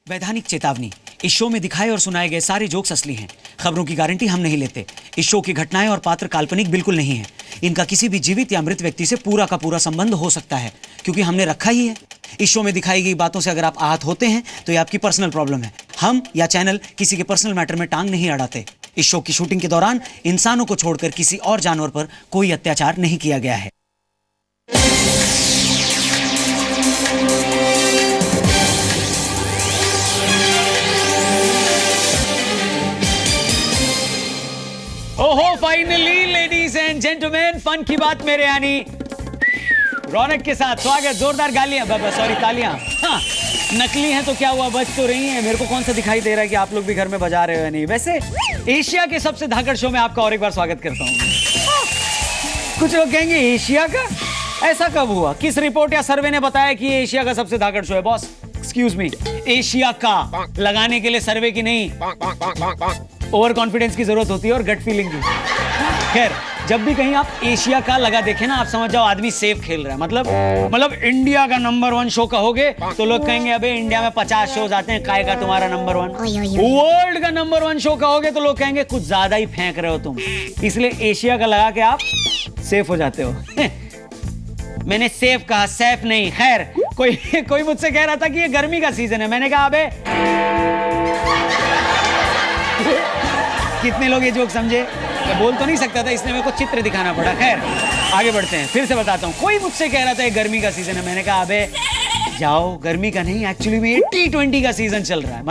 वैधानिक चेतावनी, इस शो में दिखाए और सुनाए गए सारे जोक्स असली हैं। खबरों की गारंटी हम नहीं लेते। इस शो की घटनाएं और पात्र काल्पनिक बिल्कुल नहीं हैं। इनका किसी भी जीवित या मृत व्यक्ति से पूरा का पूरा संबंध हो सकता है, क्योंकि हमने रखा ही है। इस शो में दिखाई गई बातों से अगर आप आहत होते हैं तो ये आपकी पर्सनल प्रॉब्लम है। हम या चैनल किसी के पर्सनल मैटर में टांग नहीं अड़ाते। इस शो की शूटिंग के दौरान इंसानों को छोड़कर किसी और जानवर पर कोई अत्याचार नहीं किया गया है। ओहो, finally ladies and gentleman, fun की बात मेरे यानी रौनक के साथ स्वागत। जोरदार गालियां, सॉरी तालियां। हाँ, नकली हैं तो क्या हुआ, बज तो रही हैं। मेरे को कौन सा दिखाई दे रहा है कि आप लोग भी घर में बजा रहे हो या नहीं। वैसे एशिया के सबसे धाकड़ शो में आपका और एक बार स्वागत करता हूँ। कुछ लोग कहेंगे एशिया का, ऐसा कब हुआ? किस रिपोर्ट या सर्वे ने बताया कि ये एशिया का सबसे धाकड़ शो है? बॉस एक्सक्यूज मी, एशिया का लगाने के लिए सर्वे की नहीं, ओवर कॉन्फिडेंस की जरूरत होती है और गट फीलिंग की। खैर, जब भी कहीं आप एशिया का लगा देखें ना, आप समझ जाओ आदमी सेफ खेल रहा है। मतलब इंडिया का नंबर 1 शो कहोगे तो लोग कहेंगे अबे इंडिया में 50 शोज आते हैं, काय का तुम्हारा नंबर 1। वर्ल्ड का नंबर 1 शो कहोगे तो लोग कहेंगे कुछ ज्यादा ही फेंक रहे हो तुम। इसलिए एशिया का लगा के आप सेफ हो जाते हो। मैंने सेफ कहा, सेफ नहीं। खैर, कोई मुझसे कह रहा था कि ये गर्मी का सीजन है। मैंने कहा अबे कितने लोग ये जोक समझे? मैं बोल तो नहीं सकता था, इसलिए मेरे को चित्र दिखाना पड़ा। खैर, आगे बढ़ते हैं। फिर से बताता हूँ, कोई मुझसे कह रहा था ये गर्मी का सीजन है। मैंने कहा अबे जाओ, गर्मी का नहीं, एक्चुअली में ये T20 का सीजन चल रहा है।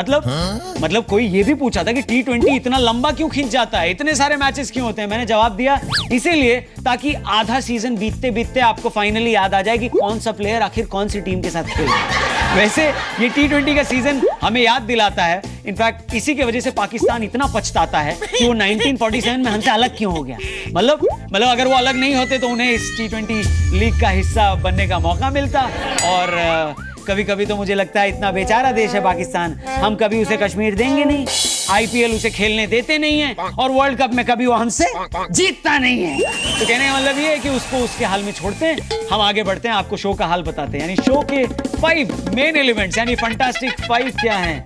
मतलब कोई ये भी पूछा था कि T20 इतना लंबा क्यों खींच जाता है, इतने सारे मैचेस क्यों होते हैं? मैंने जवाब दिया इसीलिए ताकि आधा सीजन बीतते बीतते आपको फाइनली याद आ जाए कि कौन सा प्लेयर आखिर कौन सी टीम के साथ खेल रहा है। वैसे ये T20 का सीजन हमें याद दिलाता है। इनफैक्ट इसी की वजह से पाकिस्तान इतना पछताता है कि वो 1947 में हमसे अलग क्यों हो गया। मतलब अगर वो अलग नहीं होते तो उन्हें इस T20 लीग का हिस्सा बनने का मौका मिलता। और कभी कभी तो मुझे लगता है इतना बेचारा देश है पाकिस्तान, हम कभी उसे कश्मीर देंगे नहीं, IPL उसे खेलने देते नहीं है, और वर्ल्ड कप में कभी वो हमसे जीतता नहीं है। तो कहने का मतलब ये है कि उसको उसके हाल में छोड़ते हैं, हम आगे बढ़ते हैं, आपको शो का हाल बताते हैं। यानी शो के 5 मेन एलिमेंट्स, यानी फंटास्टिक 5 क्या हैं?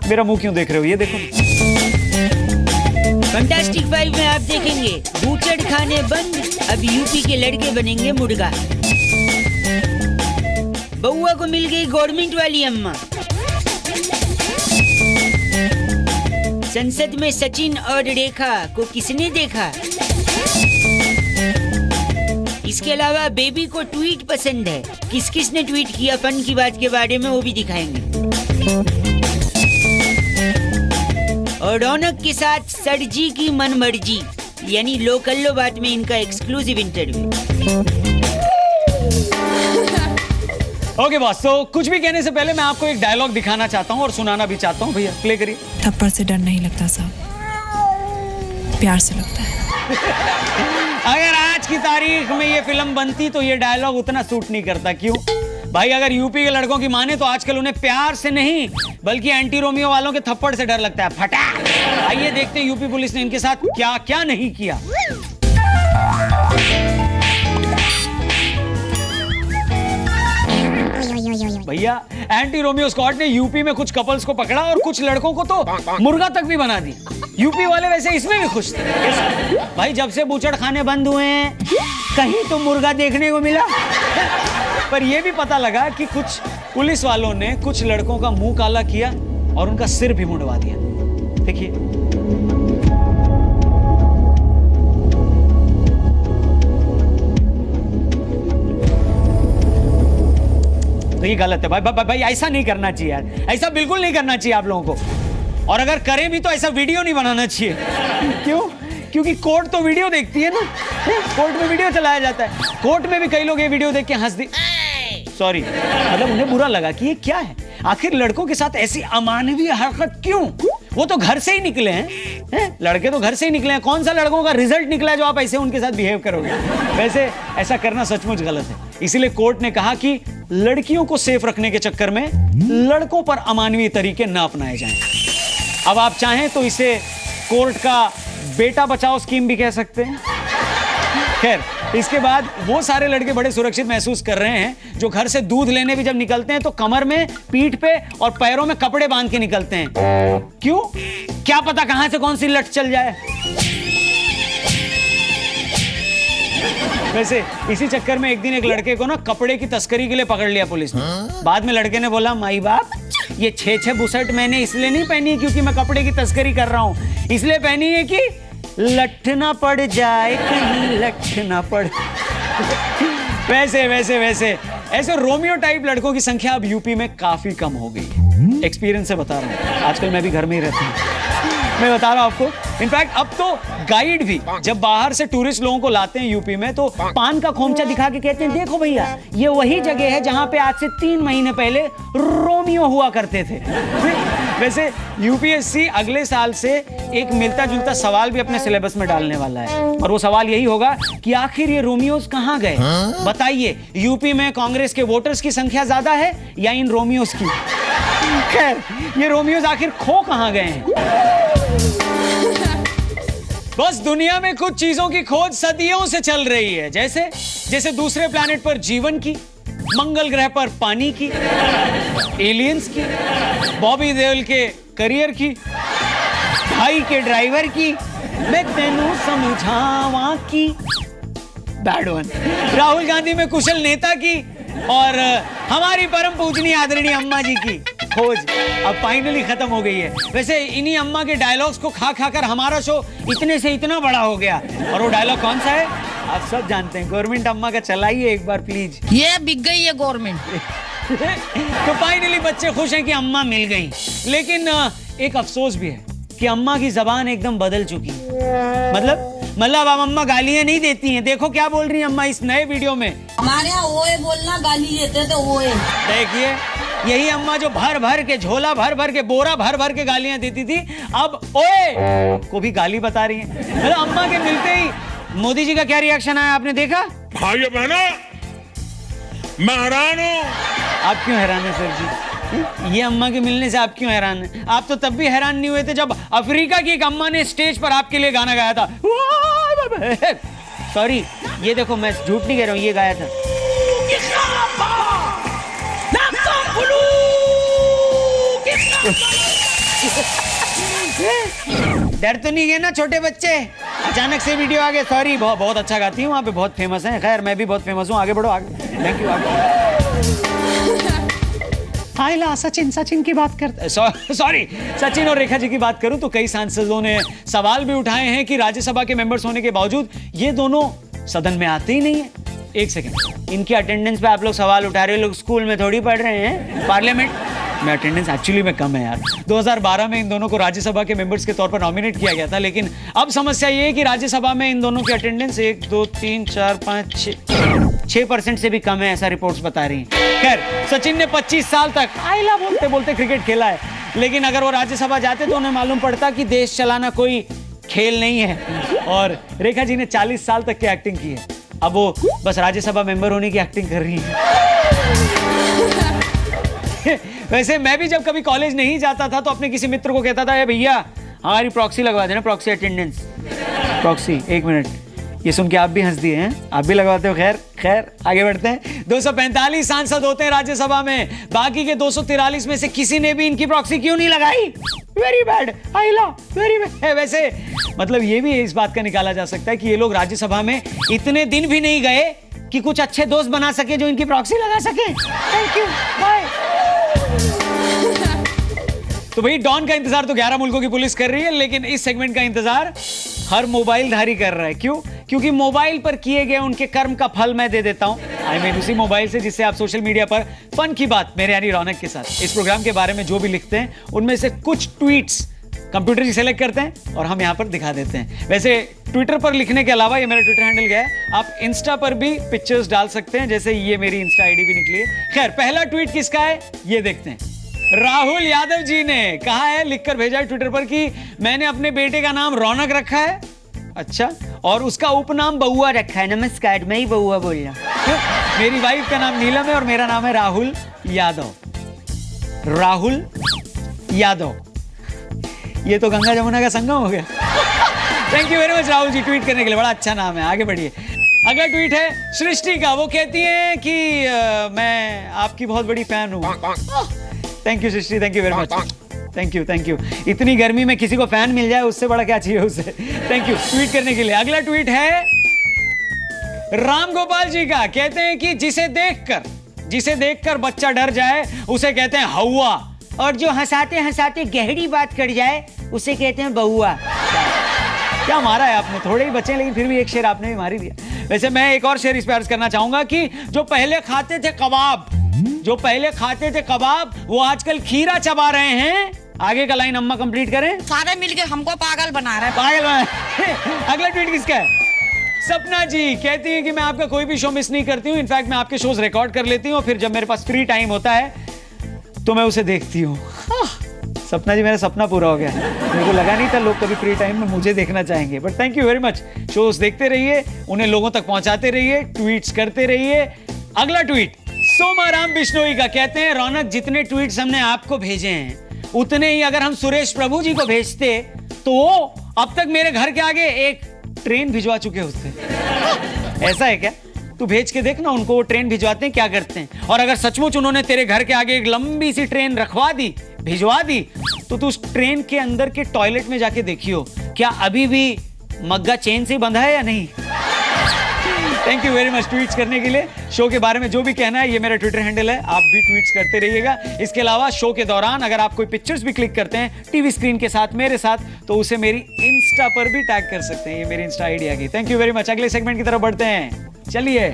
मेरा मुंह क्यों देख रहे हो? ये देखो। फंटास्टिक 5 में आप देखेंगे बूचड़ खाने बंद, अब यूपी के लड़के बनेंगे मुर्गा। बउआ को मिल गई गवर्नमेंट वाली अम्मा। संसद में सचिन और रेखा को किसने देखा? इसके अलावा बेबी को ट्वीट पसंद है, किस किस ने ट्वीट किया फन की बात के बारे में वो भी दिखाएंगे। और रौनक के साथ सर जी की मन मर्जी, यानी लोकल्लो बात में इनका एक्सक्लूसिव इंटरव्यू। ओके बॉस, तो कुछ भी कहने से पहले मैं आपको एक डायलॉग दिखाना चाहता हूँ और सुनाना भी चाहता हूँ। भैया प्ले करिए। थप्पड़ से डर नहीं लगता साहब, प्यार से लगता है। अगर आज की तारीख में ये फिल्म बनती तो ये डायलॉग उतना सूट नहीं करता। क्यों भाई? अगर यूपी के लड़कों की माने तो आजकल उन्हें प्यार से नहीं बल्कि एंटी रोमियो वालों के थप्पड़ से डर लगता है। फटा। आइए देखते हैं यूपी पुलिस ने इनके साथ क्या क्या नहीं किया। भैया, एंटी रोमियो स्क्वाड ने यूपी में कुछ कपल्स को पकड़ा और कुछ लड़कों को तो मुर्गा तक भी बना दी। यूपी वाले वैसे इसमें भी खुश थे। भाई, जब से बूचड़ खाने बंद हुए हैं कहीं तो मुर्गा देखने को मिला। पर यह भी पता लगा कि कुछ पुलिस वालों ने कुछ लड़कों का मुंह काला किया और उनका सिर भी मुंडवा दिया। देखिए। तो ये गलत है भाई, ऐसा नहीं करना चाहिए यार, ऐसा बिल्कुल नहीं करना चाहिए आप लोगों को। और अगर करें भी तो ऐसा वीडियो नहीं बनाना चाहिए। क्यों? क्योंकि कोर्ट तो वीडियो देखती है ना, कोर्ट में वीडियो चलाया जाता है। कोर्ट में भी कई लोग ये वीडियो देख के हंस दी, सॉरी, मतलब उन्हें बुरा लगा कि ये क्या है, आखिर लड़कों के साथ ऐसी अमानवीय हरकत क्यों? वो तो घर से ही निकले हैं, लड़के तो घर से ही निकले हैं। कौन सा लड़कों का रिजल्ट निकला है जो आप ऐसे उनके साथ बिहेव करोगे? वैसे ऐसा करना सचमुच गलत है। इसीलिए कोर्ट ने कहा कि लड़कियों को सेफ रखने के चक्कर में लड़कों पर अमानवीय तरीके न अपनाए जाएं। अब आप चाहें तो इसे कोर्ट का बेटा बचाओ स्कीम भी कह सकते हैं। खैर, इसके बाद वो सारे लड़के बड़े सुरक्षित महसूस कर रहे हैं जो घर से दूध लेने भी जब निकलते हैं तो कमर में, पीठ पे और पैरों में कपड़े बांध के निकलते हैं। क्यों? क्या पता कहां से कौन सी लट चल जाए। वैसे इसी चक्कर में एक दिन एक लड़के को ना कपड़े की तस्करी के लिए पकड़ लिया पुलिस ने। बाद में लड़के ने बोला, माई बाप, ये 6 बुशर्ट मैंने इसलिए नहीं पहनी क्योंकि मैं कपड़े की तस्करी कर रहा हूं, इसलिए पहनी है कि लठ ना पड़ जाए, कहीं लठ ना पड़। वैसे ऐसे रोमियो टाइप लड़कों की संख्या अब यूपी में काफी कम हो गई। एक्सपीरियंस से बता रहा हूँ, आजकल मैं भी घर में ही रहता हूँ, मैं बता रहा हूँ आपको। इनफैक्ट अब तो गाइड भी जब बाहर से टूरिस्ट लोगों को लाते हैं यूपी में तो पान का खोमचा दिखा के कहते हैं, देखो भैया ये वही जगह है जहां पे आज से 3 महीने पहले रोमियो हुआ करते थे। वैसे यूपीएससी अगले साल से एक मिलता जुलता सवाल भी अपने सिलेबस में डालने वाला है और वो सवाल यही होगा कि आखिर ये रोमियोज कहाँ गए। बताइए, यूपी में कांग्रेस के वोटर्स की संख्या ज्यादा है या इन रोमियोज की? खैर, ये रोमियोज आखिर खो कहाँ गए हैं? बस दुनिया में कुछ चीजों की खोज सदियों से चल रही है, जैसे दूसरे प्लैनेट पर जीवन की, मंगल ग्रह पर पानी की, एलियंस की, बॉबी देओल के करियर की, भाई के ड्राइवर की, मैं तेनू समझावा की, बैड वन, राहुल गांधी में कुशल नेता की और हमारी परम पूजनीय आदरणीय अम्मा जी की खोज अब फाइनली खत्म हो गई है। वैसे इन्हीं अम्मा के डायलॉग्स को खा कर हमारा शो इतने से इतना बड़ा हो गया। और वो डायलॉग कौन सा है आप सब जानते हैं, गवर्नमेंट अम्मा का चलाइए एक बार प्लीज। ये बिक गई है गवर्नमेंट। तो फाइनली बच्चे खुश हैं कि अम्मा मिल गई, लेकिन एक अफसोस भी है कि अम्मा की जबान एकदम बदल चुकी है। मतलब अब अम्मा गालियां नहीं देती हैं। देखो क्या बोल रही है अम्मा इस नए वीडियो में। हमारे यहाँ ओए बोलना गाली देते थे, ओए। देखिए, यही अम्मा जो भर के झोला भर के बोरा भर के गालियां देती थी, अब ओए को भी गाली बता रही है। मतलब अम्मा के मिलते ही मोदी जी का क्या रिएक्शन आया आपने देखा? भाइयों बहनों, मैं हैरान हूं। आप क्यों हैरान है सर जी? ये अम्मा के मिलने से आप क्यों हैरान हैं? आप तो तब भी हैरान नहीं हुए थे जब अफ्रीका की एक अम्मा ने स्टेज पर आपके लिए गाना गाया था। सॉरी, ये देखो मैं झूठ नहीं कह रहा हूँ, ये गाया था। डर तो नहीं गए ना छोटे बच्चे? अचानक से वीडियो आ गया। सॉरी, बहुत अच्छा गाती हूँ, वहाँ पे बहुत फेमस है। खैर मैं भी बहुत फेमस हूँ। आगे बढ़ो, आगे। Thank you. आगे हाइला सचिन की बात करते, सॉरी, सचिन और रेखा जी की बात करूं तो कई सांसदों ने सवाल भी उठाए हैं कि राज्यसभा के मेंबर्स होने के बावजूद ये दोनों सदन में आते ही नहीं है। एक सेकंड, इनकी अटेंडेंस पे आप लोग सवाल उठा रहे हो। लोग स्कूल में थोड़ी पढ़ रहे हैं, पार्लियामेंट में अटेंडेंस एक्चुअली में कम है यार। 2012 में इन दोनों को राज्यसभा के मेंबर्स के तौर पर नॉमिनेट किया गया था, लेकिन अब समस्या ये है कि राज्यसभा में इन दोनों की अटेंडेंस 1 2 3 4 5 6% से भी कम है, ऐसा रिपोर्ट्स बता रही हैं। खैर, सचिन ने 25 साल तक आइला बोलते बोलते क्रिकेट खेला है, लेकिन अगर वो राज्यसभा जाते तो उन्हें मालूम पड़ता कि देश चलाना कोई खेल नहीं है। और रेखा जी ने 40 साल तक की एक्टिंग की है, अब वो बस राज्यसभा मेंबर होने की एक्टिंग कर रही है। वैसे मैं भी जब कभी कॉलेज नहीं जाता था तो अपने किसी मित्र को कहता था, भैया हमारी प्रॉक्सी लगवा देना, प्रॉक्सी अटेंडेंस। प्रॉक्सी, 1 मिनट, ये सुन के आप भी हंस दिए हैं, आप भी लगवाते हो। खैर आगे बढ़ते हैं। 245 सांसद होते हैं राज्यसभा में, बाकी के 243 में से किसी ने भी इनकी प्रॉक्सी क्यों नहीं लगाई? वेरी बैड, आइला, वेरी बैड। वैसे मतलब ये भी इस बात का निकाला जा सकता है कि ये लोग राज्यसभा में इतने दिन भी नहीं गए कि कुछ अच्छे दोस्त बना सके जो इनकी प्रॉक्सी लगा सके। Thank you, bye. तो भाई डॉन का इंतजार तो 11 मुल्कों की पुलिस कर रही है, लेकिन इस सेगमेंट का इंतजार हर मोबाइल धारी कर रहा है। क्यों? क्योंकि मोबाइल पर किए गए उनके कर्म का फल मैं दे देता हूं। आई मीन उसी मोबाइल से जिससे आप सोशल मीडिया पर फन की बात मेरे यानी रौनक के साथ इस प्रोग्राम के बारे में जो भी लिखते हैं, उनमें से कुछ ट्वीट्स कंप्यूटर ही सेलेक्ट करते हैं और हम यहाँ पर दिखा देते हैं। वैसे ट्विटर पर लिखने के अलावा, ये मेरा ट्विटर हैंडल गया है, आप इंस्टा पर भी पिक्चर्स डाल सकते हैं, जैसे ये मेरी इंस्टा आईडी भी निकली है। खैर, पहला ट्वीट किसका है ये देखते हैं। राहुल यादव जी ने कहा है, लिखकर भेजा है ट्विटर पर कि मैंने अपने बेटे का नाम रौनक रखा है। अच्छा, और उसका उपनाम बउआ रखा है। नमस्कार, मैं ही बउआ बोल रहा हूं। मेरी वाइफ का नाम नीलम है और मेरा नाम है राहुल यादव। राहुल यादव, ये तो गंगा जमुना का संगम हो गया। Thank you very much Rahul ji tweet करने के लिए, बड़ा अच्छा नाम है। आगे बढ़िए। अगला ट्वीट है सृष्टि का। वो कहती है कि मैं आपकी बहुत बड़ी फैन हूँ। Thank you Srishti, thank you very much, thank you. इतनी गर्मी में किसी को फैन मिल जाए उससे बड़ा क्या चाहिए उसे। थैंक यू ट्वीट करने के लिए। अगला ट्वीट है राम गोपाल जी का। कहते हैं कि जिसे देखकर बच्चा डर जाए उसे कहते हैं हौवा, और जो हंसाते हंसाते गहरी बात कर जाए उसे कहते हैं बहुआ। क्या मारा है आपने, थोड़े ही बचे लेकिन फिर भी एक शेर आपने भी मार ही दिया। वैसे मैं एक और शेर इस पे अर्ज करना चाहूंगा कि जो पहले खाते थे कबाब वो आजकल खीरा चबा रहे हैं। आगे का लाइन अम्मा कंप्लीट करें। सारे मिलके हमको पागल बना रहे हैं। पागल बना। अगला ट्वीट किसका है? सपना जी कहती है कि मैं आपका कोई भी शो मिस नहीं करती हूँ, इनफैक्ट मैं आपके शोज रिकॉर्ड कर लेती हूँ, फिर जब मेरे पास फ्री टाइम होता है तो मैं उसे देखती हूँ। सपना जी मेरा सपना पूरा हो गया। मेरे को लगा नहीं था लोग कभी फ्री टाइम में मुझे देखना चाहेंगे, but thank you very much. Shows देखते रहिए, उन्हें लोगों तक पहुंचाते रहिए, ट्वीट्स करते रहिए। अगला ट्वीट सोमाराम बिश्नोई का। कहते हैं रौनक जितने ट्वीट्स हमने आपको भेजे हैं उतने ही अगर हम सुरेश प्रभु जी को भेजते तो वो अब तक मेरे घर के आगे एक ट्रेन भिजवा चुके होते। ऐसा है क्या? तू भेज के देख ना उनको, वो ट्रेन भिजवाते हैं क्या करते हैं। और अगर सचमुच उन्होंने तेरे घर के आगे एक लंबी सी ट्रेन रखवा दी, भिजवा दी, तो तू उस ट्रेन के अंदर के टॉयलेट में जाके देखियो क्या अभी भी मग्गा चेन से बंधा है या नहीं। Thank you very much tweets करने के लिए। शो के बारे में जो भी कहना है ये मेरा ट्विटर हैंडल है, आप भी ट्वीट्स करते रहिएगा। इसके अलावा शो के दौरान अगर आप कोई पिक्चर्स भी क्लिक करते हैं टीवी स्क्रीन के साथ मेरे साथ, तो उसे मेरी इंस्टा पर भी टैग कर सकते हैं। ये मेरी इंस्टा आईडी आ गई। Thank you very much. अगले सेगमेंट की तरफ बढ़ते हैं, चलिए।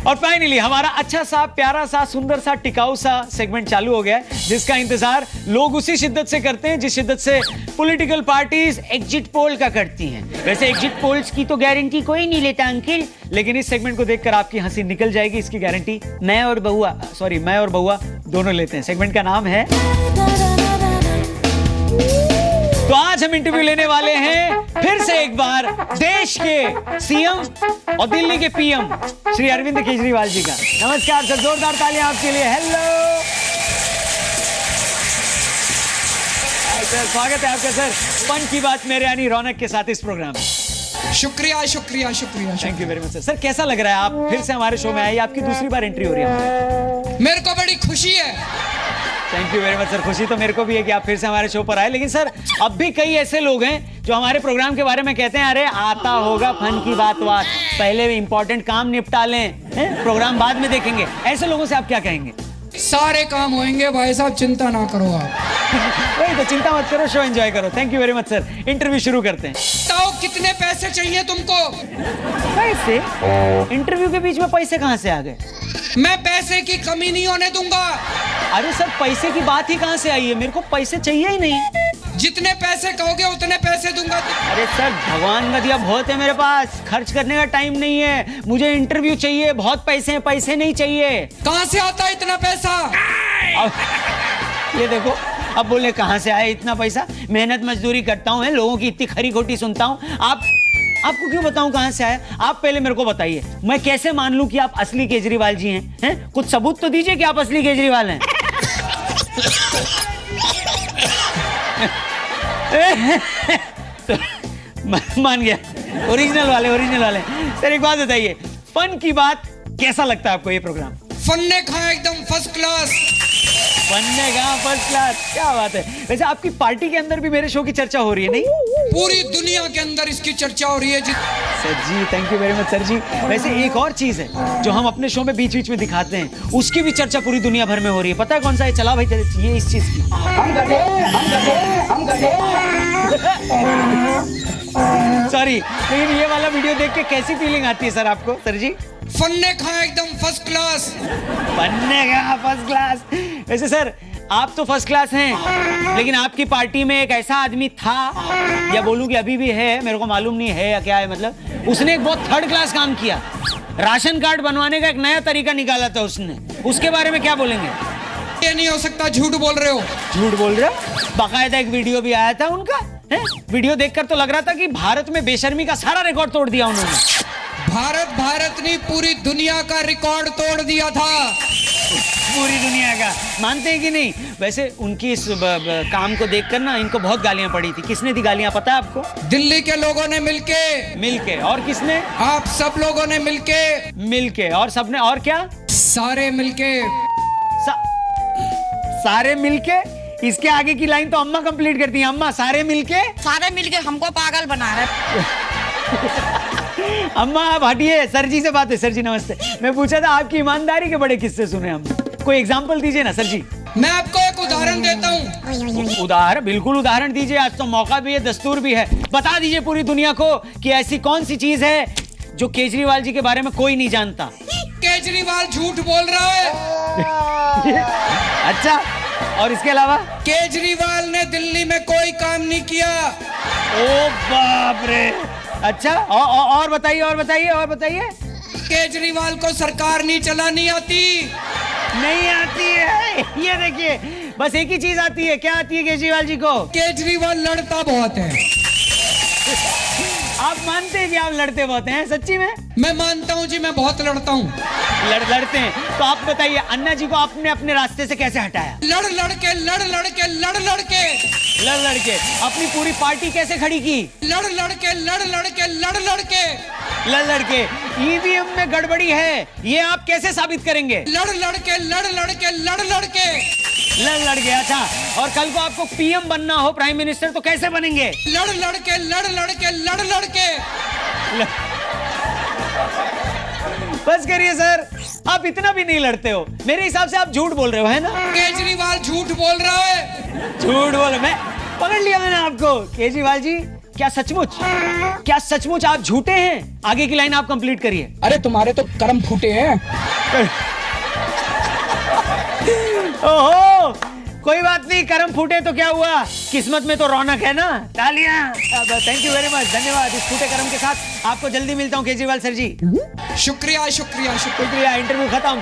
और फाइनली हमारा अच्छा सा, प्यारा सा, सुंदर सा, टिकाऊ सा सेगमेंट चालू हो गया है, जिसका इंतजार लोग उसी शिद्दत से करते हैं जिस शिद्दत से पॉलिटिकल पार्टीज एग्जिट पोल का करती हैं। वैसे एग्जिट पोल्स की तो गारंटी कोई नहीं लेता अंकिल, लेकिन इस सेगमेंट को देखकर आपकी हंसी निकल जाएगी, इसकी गारंटी मैं और बउआ दोनों लेते हैं। सेगमेंट का नाम है तो आज हम इंटरव्यू लेने वाले हैं फिर से एक बार देश के सीएम और दिल्ली के पीएम श्री अरविंद केजरीवाल जी का। नमस्कार सर, जोरदार तालियां आपके लिए। हेलो सर, स्वागत है आपका सर फन की बात मेरे यानी रौनक के साथ इस प्रोग्राम में। शुक्रिया शुक्रिया शुक्रिया। Thank you very much sir. Sir कैसा लग रहा है आप फिर से हमारे शो में आए, आपकी दूसरी बार एंट्री हो रही है? मेरे को बड़ी खुशी है। Thank you very much sir. खुशी तो मेरे को भी है कि आप फिर से हमारे शो पर आए, लेकिन सर अब भी कई ऐसे लोग हैं जो हमारे प्रोग्राम के बारे में कहते हैं अरे आता होगा फन की बात, पहले इंपॉर्टेंट काम निपटा लें, प्रोग्राम बाद में देखेंगे। ऐसे लोगों से आप क्या कहेंगे? सारे काम होंगे भाई साहब, चिंता ना करो आप। वही तो, चिंता मत करो, शो एंजॉय करो। Thank you very much sir. Interview शुरू करते हैं। बताओ कितने पैसे चाहिए तुमको? पैसे? इंटरव्यू के बीच में पैसे कहाँ से आ गए? मैं पैसे की कमी नहीं होने दूंगा। अरे सर पैसे की बात ही कहाँ से आई है? मेरे को पैसे चाहिए ही नहीं। जितने पैसे कहोगे उतने पैसे दूंगा। अरे सर भगवान का दिया बहुत है मेरे पास, खर्च करने का टाइम नहीं है। मुझे इंटरव्यू चाहिए, बहुत पैसे हैं, पैसे नहीं चाहिए। कहाँ से आता है इतना पैसा? ये देखो अब बोले कहाँ से आए इतना पैसा। मेहनत मजदूरी करता हूँ, लोगों की इतनी खरी खोटी सुनता हूँ। आपको क्यों बताऊं कहां से आया? आप पहले मेरे को बताइए, मैं कैसे मान लूं कि आप असली केजरीवाल जी हैं? कुछ सबूत तो दीजिए कि आप असली केजरीवाल हैं। तो, मान गया, ओरिजिनल वाले। सर एक बात बताइए, फन की बात कैसा लगता है आपको ये प्रोग्राम? फन ने खाया एकदम फर्स्ट क्लास। बनने का फर्स्ट क्लास, क्या बात है। वैसे आपकी पार्टी के अंदर भी मेरे शो की चर्चा हो रही है नहीं? पूरी दुनिया के अंदर इसकी चर्चा हो रही है जी। Sir ji thank you very much sir ji. वैसे एक और चीज है जो हम अपने शो में बीच बीच में दिखाते हैं, उसकी भी चर्चा पूरी दुनिया भर में हो रही है। पता है कौन सा है? चला भाई ये इस चीज की। सॉरी, लेकिन ये वाला वीडियो देख के कैसी फीलिंग आती है सर आपको? सर जी फन ने खाया एकदम फर्स्ट क्लास। बनने का फर्स्ट क्लास। वैसे सर आप तो फर्स्ट क्लास हैं, लेकिन आपकी पार्टी में एक ऐसा आदमी था, या बोलूं कि अभी भी है, मेरे को मालूम नहीं है या क्या है, मतलब उसने एक बहुत थर्ड क्लास काम किया। राशन कार्ड बनवाने का एक नया तरीका निकाला था उसने, उसके बारे में क्या बोलेंगे? ये नहीं हो सकता, झूठ बोल रहे हो। झूठ बोल रहे हो? बाकायदा एक वीडियो भी आया था उनका, वीडियो देखकर तो लग रहा था कि भारत में बेशर्मी का सारा रिकॉर्ड तोड़ दिया उन्होंने। भारत नहीं पूरी दुनिया का रिकॉर्ड तोड़ दिया था। पूरी दुनिया का। मानते हैं कि नहीं? वैसे उनकी इस काम को देखकर ना इनको बहुत गालियां पड़ी थी। किसने दी गालियां पता है आपको? दिल्ली के लोगों ने मिलके। और किसने? आप सब लोगों ने मिलके। और सबने, और क्या? सारे मिलके। सारे मिलके। इसके आगे की लाइन तो अम्मा कंप्लीट करती हैं। अम्मा, सारे मिलके हमको पागल बना रहे। अम्मा आप हटिए, सर जी से बात है। सर जी नमस्ते। मैं पूछा था आपकी ईमानदारी के बड़े किस्से सुने हम। कोई एग्जांपल दीजिए ना सर जी। मैं आपको एक उदाहरण देता हूँ। उदाहरण? बिल्कुल उदाहरण दीजिए, आज तो मौका भी है, दस्तूर भी है। बता दीजिए पूरी दुनिया को कि ऐसी कौन सी चीज है जो केजरीवाल जी के बारे में कोई नहीं जानता। केजरीवाल झूठ बोल रहा है। अच्छा, और इसके अलावा? केजरीवाल ने दिल्ली में कोई काम नहीं किया। ओ बाप रे। अच्छा, और बताइए। केजरीवाल को सरकार नहीं चलानी आती। नहीं आती है। ये देखिए, बस एक ही चीज आती है। क्या आती है केजरीवाल जी को? केजरीवाल लड़ता बहुत है। आप मानते हैं कि आप लड़ते बहुत हैं? सच्ची में? मैं मानता हूँ जी, मैं बहुत लड़ता हूँ। लड़ते हैं तो आप बताइए, अन्ना जी को आपने अपने रास्ते से कैसे हटाया? लड़ के अपनी पूरी पार्टी कैसे खड़ी की? लड़ के ईवीएम में गड़बड़ी है, ये आप कैसे साबित करेंगे? लड़ के। अच्छा, और कल को आपको पीएम बनना हो, प्राइम मिनिस्टर, तो कैसे बनेंगे? लड़ के। बस करिए सर, आप इतना भी नहीं लड़ते हो। मेरे हिसाब से आप झूठ बोल रहे हो, है ना? केजरीवाल झूठ बोल रहा है। झूठ बोल, मैं पकड़ लिया मैंने आपको। केजरीवाल जी, क्या सचमुच आप झूठे हैं? आगे की लाइन आप कंप्लीट करिए। अरे तुम्हारे तो कर्म फूटे हैं। ओहो, कोई बात नहीं, कर्म फूटे तो क्या हुआ, किस्मत में तो रौनक है ना। तालियां। थैंक यू वेरी मच, धन्यवाद। इस फूटे कर्म के साथ आपको जल्दी मिलता हूं केजरीवाल सर जी। शुक्रिया। इंटरव्यू खत्म।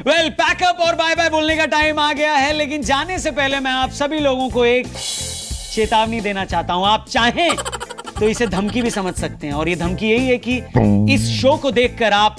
वेल, पैकअप और बाय बाय बोलने का टाइम आ गया है, लेकिन जाने से पहले मैं आप सभी लोगों को एक चेतावनी देना चाहता हूं। आप चाहें तो इसे धमकी भी समझ सकते हैं, और ये धमकी यही है कि इस शो को देखकर आप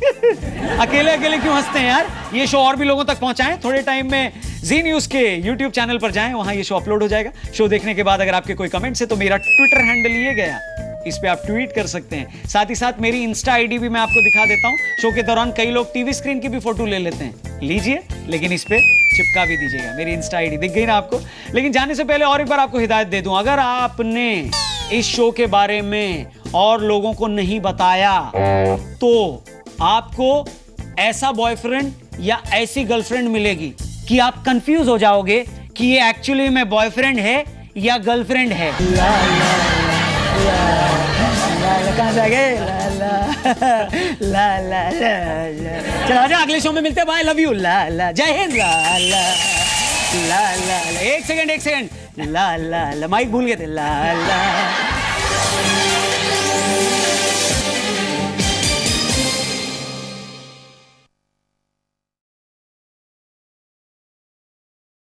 अकेले क्यों हंसते हैं यार? ये शो और भी लोगों तक पहुंचाएं। थोड़े टाइम में जी न्यूज के YouTube चैनल पर जाएं, वहां ये शो अपलोड हो जाएगा। शो देखने के बाद अगर आपके कोई कमेंट्स है तो मेरा ट्विटर हैंडल ये गया, इस पे आप ट्वीट कर सकते हैं। साथ ही साथ मेरी इंस्टा आईडी भी मैं आपको दिखा देता हूं। शो के दौरान कई लोग टीवी स्क्रीन की भी फोटो ले लेते हैं, लीजिए, लेकिन इस पे चिपका भी दीजिएगा। मेरी इंस्टा आईडी दिख गई ना आपको? लेकिन जाने से पहले और एक बार आपको हिदायत दे दूं, अगर आपने इस शो के बारे में और लोगों को नहीं बताया तो आपको ऐसा बॉयफ्रेंड या ऐसी गर्लफ्रेंड मिलेगी कि आप कंफ्यूज हो जाओगे कि ये एक्चुअली में बॉयफ्रेंड है या गर्लफ्रेंड है। कहां से आ गए? चलो आजा, अगले शो में मिलते हैं। Bye, love you. Jai Hind. एक सेकंड, माइक भूल गए थे।